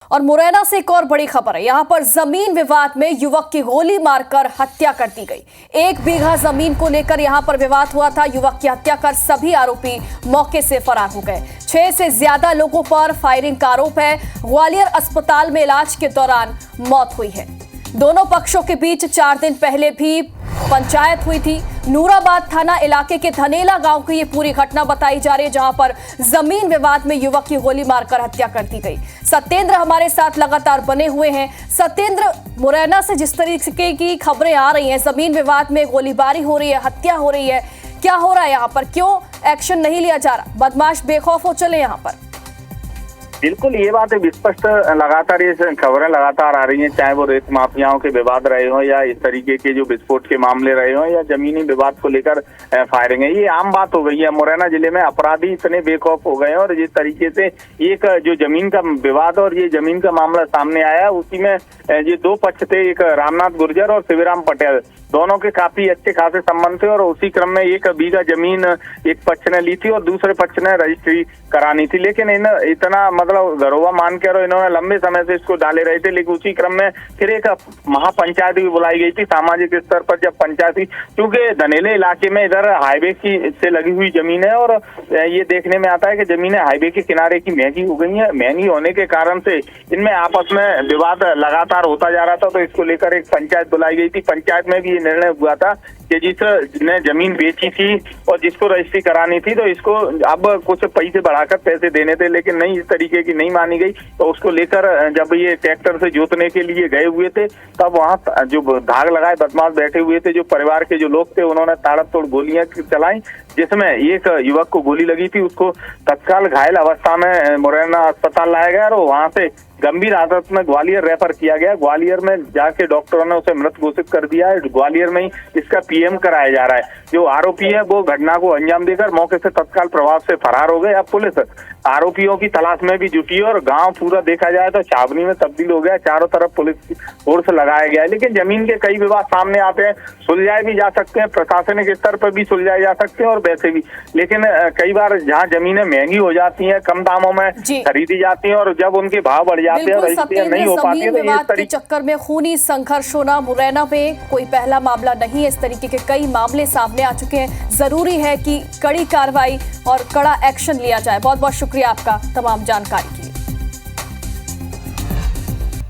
और मुरैना से एक और बड़ी खबर है। यहां पर जमीन विवाद में युवक की गोली मारकर हत्या कर दी गई। 1 बीघा जमीन को लेकर यहां पर विवाद हुआ था। युवक की हत्या कर सभी आरोपी मौके से फरार हो गए। 6 से ज्यादा लोगों पर फायरिंग का आरोप है। ग्वालियर अस्पताल में इलाज के दौरान मौत हुई है। दोनों पक्षों के बीच 4 दिन पहले भी पंचायत हुई थी। नूराबाद थाना इलाके के धनेला गांव की ये पूरी घटना बताई जा रही है, जहां पर जमीन विवाद में युवक की गोली मारकर हत्या कर दी गई। सत्येंद्र हमारे साथ लगातार बने हुए हैं। सत्येंद्र, मुरैना से जिस तरीके की खबरें आ रही हैं, जमीन विवाद में गोलीबारी हो रही है, हत्या हो रही है, क्या हो रहा है यहाँ पर? क्यों एक्शन नहीं लिया जा रहा? बदमाश बेखौफ हो चले यहाँ पर? बिल्कुल, ये बात है स्पष्ट। लगातार ये खबरें लगातार आ रही हैं, चाहे वो रेत माफियाओं के विवाद रहे हो या इस तरीके के जो विस्फोट के मामले रहे हो या जमीनी विवाद को लेकर फायरिंग है। ये आम बात हो गई है। मुरैना जिले में अपराधी इतने बेखौफ हो गए हैं और जिस तरीके से एक जो जमीन का विवाद और ये जमीन का मामला सामने आया, उसी में ये 2 पक्ष थे, एक रामनाथ गुर्जर और शिवराम पटेल। दोनों के काफी अच्छे खासे संबंध थे और उसी क्रम में 1 बीघा जमीन एक पक्ष ने ली थी और दूसरे पक्ष ने रजिस्ट्री करानी थी। लेकिन इतना मतलब घरोवा मान कर इन्होंने लंबे समय से इसको डाले रहे थे। लेकिन उसी क्रम में फिर एक महापंचायत भी बुलाई गई थी सामाजिक स्तर पर। जब पंचायत हुई, क्योंकि धनेले इलाके में इधर हाईवे की से लगी हुई जमीन है और ये देखने में आता है कि जमीनें हाईवे के किनारे की महंगी हो गई है। महंगी होने के कारण से इनमें आपस में विवाद लगातार होता जा रहा था, तो इसको लेकर एक पंचायत बुलाई गई थी। पंचायत में भी निर्णय हुआ था कि जिसने जमीन बेची थी और जिसको रजिस्ट्री करानी थी, तो इसको अब कुछ पैसे बढ़ाकर पैसे देने थे। लेकिन नहीं, इस तरीके की नहीं मानी गई। तो उसको लेकर जब ये ट्रैक्टर से जोतने के लिए गए हुए थे, तब वहां जो धाग लगाए बदमाश बैठे हुए थे, जो परिवार के जो लोग थे, उन्होंने ताबड़तोड़ गोलियां चलाई, जिसमें एक युवक को गोली लगी थी। उसको तत्काल घायल अवस्था में मुरैना अस्पताल लाया गया और वहां से गंभीर हालत में ग्वालियर रेफर किया गया। ग्वालियर में जाके डॉक्टरों ने उसे मृत घोषित कर दिया है। ग्वालियर में ही इसका पीएम कराया जा रहा है। जो आरोपी है वो घटना को अंजाम देकर मौके से तत्काल प्रभाव से फरार हो गए। अब पुलिस आरोपियों की तलाश में भी जुटी है और गांव पूरा देखा जाए तो छावनी में तब्दील हो गया। चारों तरफ पुलिस की फोर्स लगाया गया है। लेकिन जमीन के कई विवाद सामने आते हैं, सुलझाए भी जा सकते हैं, प्रशासनिक स्तर पर भी सुलझाए जा सकते हैं और वैसे भी। लेकिन कई बार जहाँ जमीनें महंगी हो जाती हैं, कम दामों में खरीदी जाती हैं और जब उनके भाव बढ़ जाते हैं, नहीं हो पाती है, तो विवाद के चक्कर में खूनी संघर्ष होना मुरैना में कोई पहला मामला नहीं है। इस तरीके के कई मामले सामने आ चुके हैं। जरूरी है कि कड़ी कार्रवाई और कड़ा एक्शन लिया जाए। बहुत बहुत शुक्रिया आपका तमाम जानकारी।